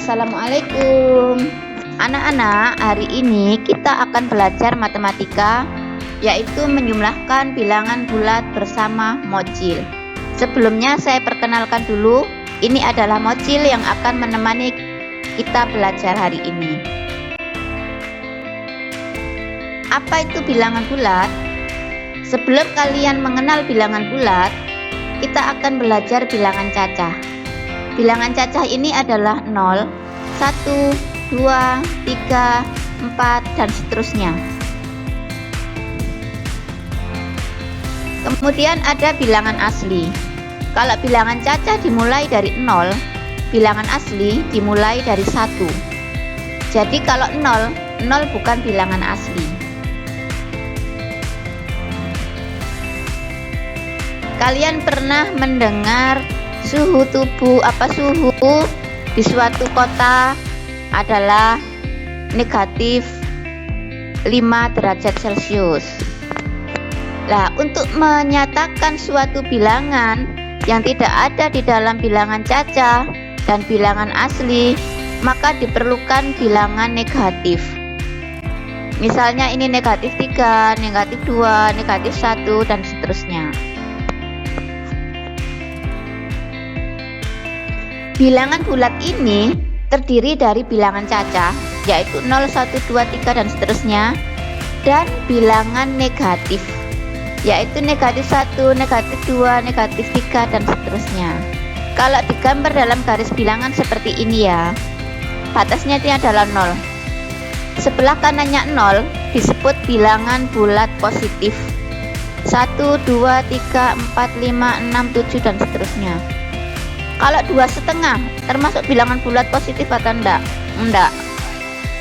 Assalamualaikum. Anak-anak, hari ini kita akan belajar matematika, yaitu menjumlahkan bilangan bulat bersama mocil. Sebelumnya saya perkenalkan dulu, ini adalah mocil yang akan menemani kita belajar hari ini. Apa itu bilangan bulat? Sebelum kalian mengenal bilangan bulat, kita akan belajar bilangan cacah. Bilangan cacah ini adalah 0, 1, 2, 3, 4, dan seterusnya. Kemudian ada bilangan asli. Kalau bilangan cacah dimulai dari 0, bilangan asli dimulai dari 1. Jadi kalau 0 bukan bilangan asli. Kalian pernah mendengar suhu tubuh suhu di suatu kota adalah negatif 5 derajat Celcius. Nah, untuk menyatakan suatu bilangan yang tidak ada di dalam bilangan cacah dan bilangan asli, maka diperlukan bilangan negatif. Misalnya ini negatif 3, negatif 2, negatif 1, dan seterusnya. Bilangan bulat ini terdiri dari bilangan cacah, yaitu 0, 1, 2, 3, dan seterusnya, dan bilangan negatif, yaitu negatif 1, negatif 2, negatif 3, dan seterusnya. Kalau digambar dalam garis bilangan seperti ini ya, batasnya ini adalah 0. Sebelah kanannya 0 disebut bilangan bulat positif. 1, 2, 3, 4, 5, 6, 7, dan seterusnya. Kalau 2,5 termasuk bilangan bulat positif atau enggak? Enggak.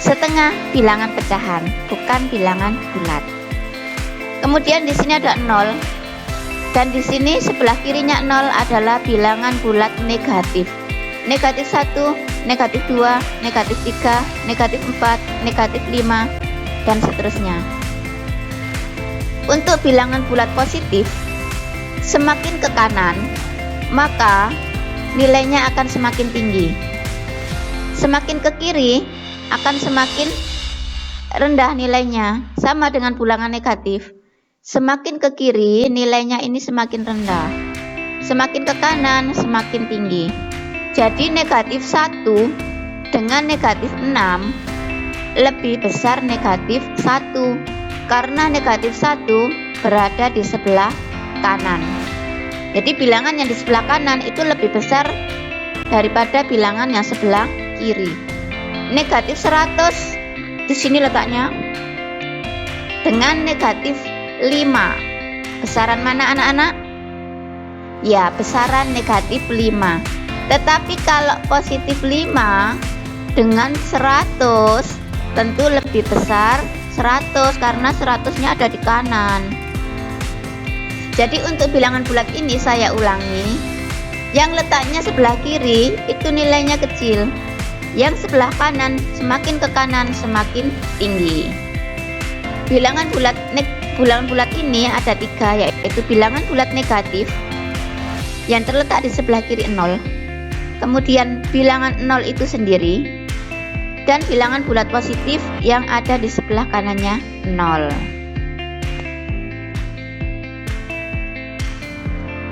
Setengah bilangan pecahan, bukan bilangan bulat. Kemudian di sini ada 0, dan di sini sebelah kirinya 0 adalah bilangan bulat negatif. Negatif 1, negatif 2, negatif 3, negatif 4, negatif 5, dan seterusnya. Untuk bilangan bulat positif, semakin ke kanan, maka nilainya akan semakin tinggi. Semakin ke kiri akan semakin rendah nilainya. Sama dengan bilangan negatif. Semakin ke kiri nilainya ini semakin rendah. Semakin ke kanan semakin tinggi. Jadi negatif 1 dengan negatif 6 lebih besar negatif 1, karena negatif 1 berada di sebelah kanan. Jadi bilangan yang di sebelah kanan itu lebih besar daripada bilangan yang sebelah kiri. Negatif 100 di sini letaknya dengan negatif 5. Besaran mana anak-anak? Ya, besaran negatif 5. Tetapi kalau positif 5 dengan 100 tentu lebih besar 100, karena 100-nya ada di kanan. Jadi untuk bilangan bulat ini saya ulangi, yang letaknya sebelah kiri itu nilainya kecil, yang sebelah kanan semakin ke kanan semakin tinggi. Bilangan bulat ini ada 3, yaitu bilangan bulat negatif yang terletak di sebelah kiri 0, kemudian bilangan 0 itu sendiri, dan bilangan bulat positif yang ada di sebelah kanannya 0.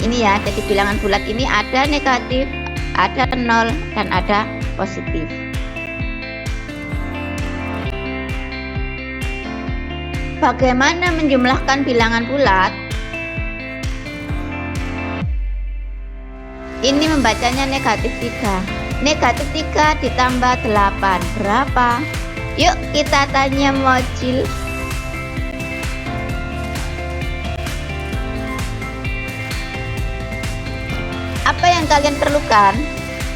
Ini ya, jadi bilangan bulat ini ada negatif, ada 0, dan ada positif. Bagaimana menjumlahkan bilangan bulat? Ini membacanya negatif 3. Negatif 3 ditambah 8 berapa? Yuk kita tanya mocil. Apa yang kalian perlukan?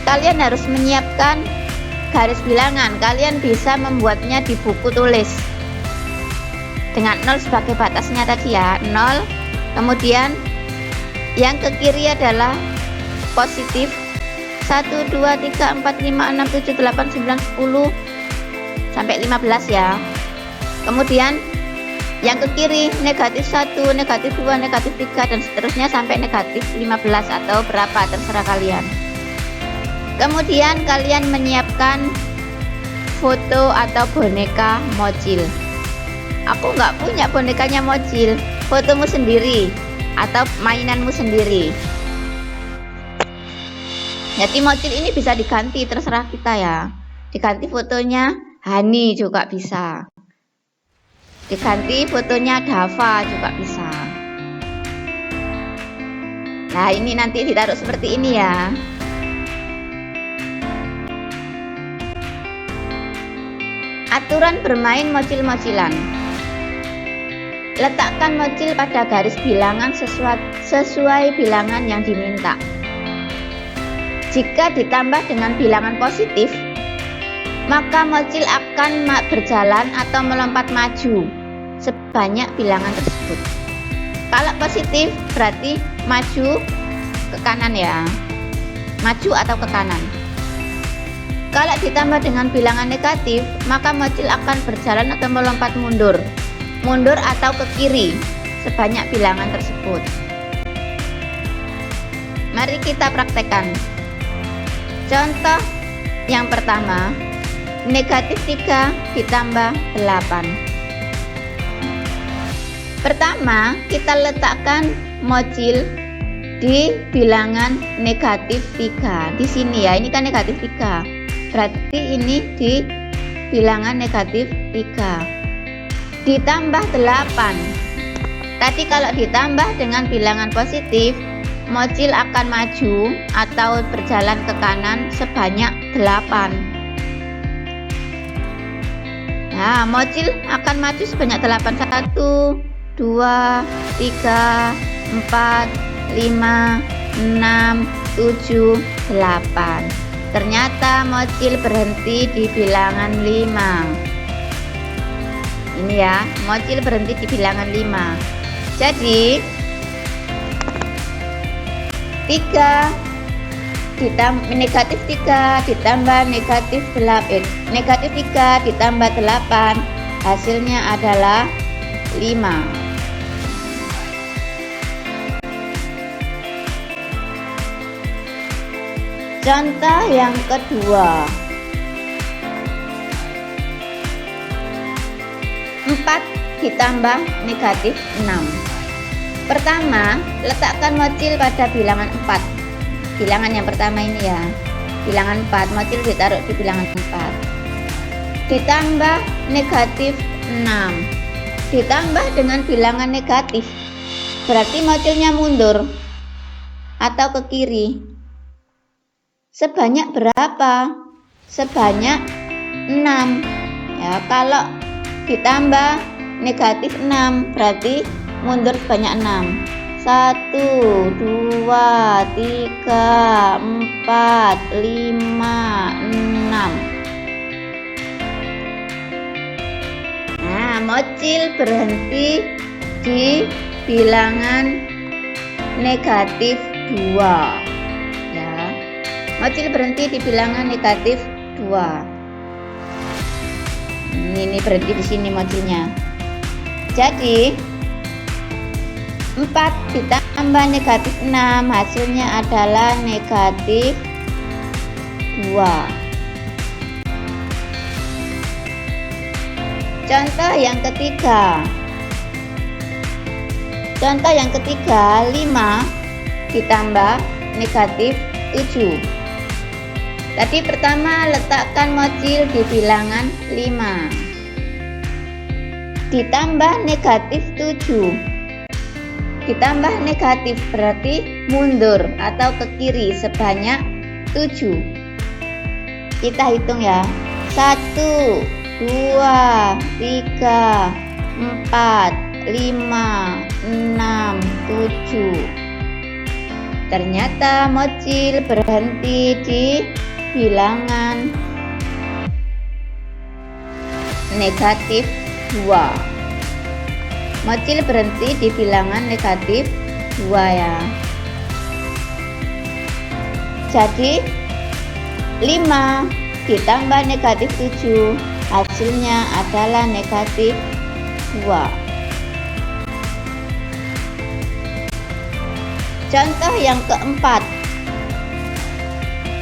Kalian harus menyiapkan garis bilangan. Kalian bisa membuatnya di buku tulis dengan 0 sebagai batasnya tadi ya, 0. Kemudian yang ke kiri adalah positif 1, 2, 3, 4, 5, 6, 7, 8, 9, 10 sampai 15 ya. Kemudian yang ke kiri negatif 1, negatif 2, negatif 3, dan seterusnya sampai negatif 15 atau berapa terserah kalian. Kemudian kalian menyiapkan foto atau boneka Mocil. Aku nggak punya bonekanya Mocil, fotomu sendiri atau mainanmu sendiri. Jadi Mocil ini bisa diganti, terserah kita ya. Diganti fotonya Hani juga bisa. Diganti fotonya Dava juga bisa. Nah, ini nanti ditaruh seperti ini ya. Aturan bermain mocil-mocilan. Letakkan mocil pada garis bilangan sesuai bilangan yang diminta. Jika ditambah dengan bilangan positif, maka mocil akan berjalan atau melompat maju sebanyak bilangan tersebut. Kalau positif berarti maju ke kanan ya. Maju atau ke kanan. Kalau ditambah dengan bilangan negatif, maka mocil akan berjalan atau melompat mundur atau ke kiri sebanyak bilangan tersebut. Mari kita praktekkan. Contoh yang pertama, negatif 3 ditambah 8. Pertama, kita letakkan mocil di bilangan negatif 3. Di sini ya, ini kan negatif 3. Berarti ini di bilangan negatif 3 ditambah 8. Tadi kalau ditambah dengan bilangan positif, mocil akan maju atau berjalan ke kanan sebanyak 8. Nah, mocil akan maju sebanyak 8. 1, 2, 3, 4, 5, 6, 7, 8. Ternyata mocil berhenti di bilangan 5. Ini ya, mocil berhenti di bilangan 5. Jadi 3 negatif 3 ditambah negatif 8, negatif 3 ditambah 8, hasilnya adalah 5. Contoh yang kedua, 4 ditambah negatif 6. Pertama, letakkan mocil pada bilangan 4. Bilangan yang pertama ini ya, bilangan 4, mocil ditaruh di bilangan 4. Ditambah negatif 6. Ditambah dengan bilangan negatif, berarti mocilnya mundur atau ke kiri. Sebanyak berapa? Sebanyak 6 ya. Kalau ditambah negatif 6 berarti mundur sebanyak 6. 1, 2, 3, 4, 5, 6. Nah, mocil berhenti di bilangan negatif 2. Mocil berhenti di bilangan negatif 2. Ini berhenti di sini mocilnya. Jadi 4 ditambah negatif 6, hasilnya adalah negatif 2. Contoh yang ketiga. Contoh yang ketiga, 5 ditambah negatif 7. Tadi pertama letakkan mocil di bilangan 5. Ditambah negatif 7. Ditambah negatif berarti mundur atau ke kiri sebanyak 7. Kita hitung ya. 1, 2, 3, 4, 5, 6, 7. Ternyata mocil berhenti di bilangan negatif 2. Mocil berhenti di bilangan negatif 2 ya. Jadi 5 ditambah negatif 7, hasilnya adalah negatif 2. Contoh yang keempat,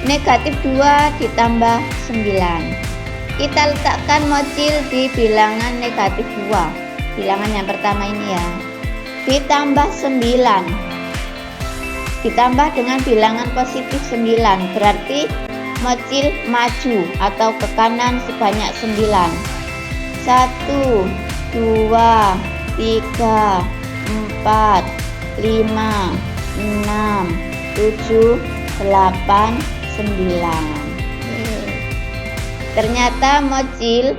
Negatif 2 ditambah 9. Kita letakkan mocil di bilangan negatif 2. Bilangan yang pertama ini ya. Ditambah 9. Ditambah dengan bilangan positif 9. Berarti mocil maju atau ke kanan sebanyak 9. 1, 2, 3, 4, 5, 6, 7, 8, 9. Ternyata mocil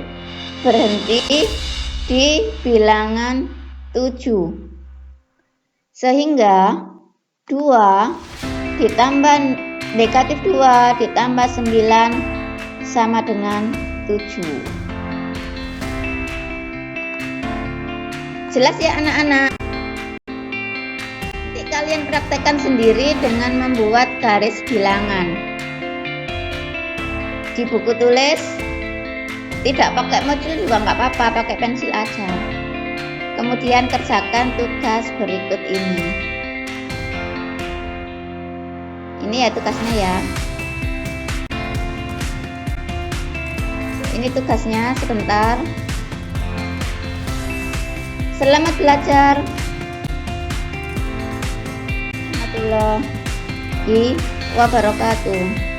berhenti di bilangan 7. Sehingga 2 ditambah negatif 2 ditambah 9 sama dengan 7. Jelas ya anak-anak? Nanti kalian praktekkan sendiri dengan membuat garis bilangan. Di buku tulis tidak pakai mocil juga nggak apa-apa, pakai pensil aja. Kemudian kerjakan tugas berikut ini. Ini ya tugasnya ya. Ini tugasnya sebentar. Selamat belajar. Warahmatullahi wabarakatuh.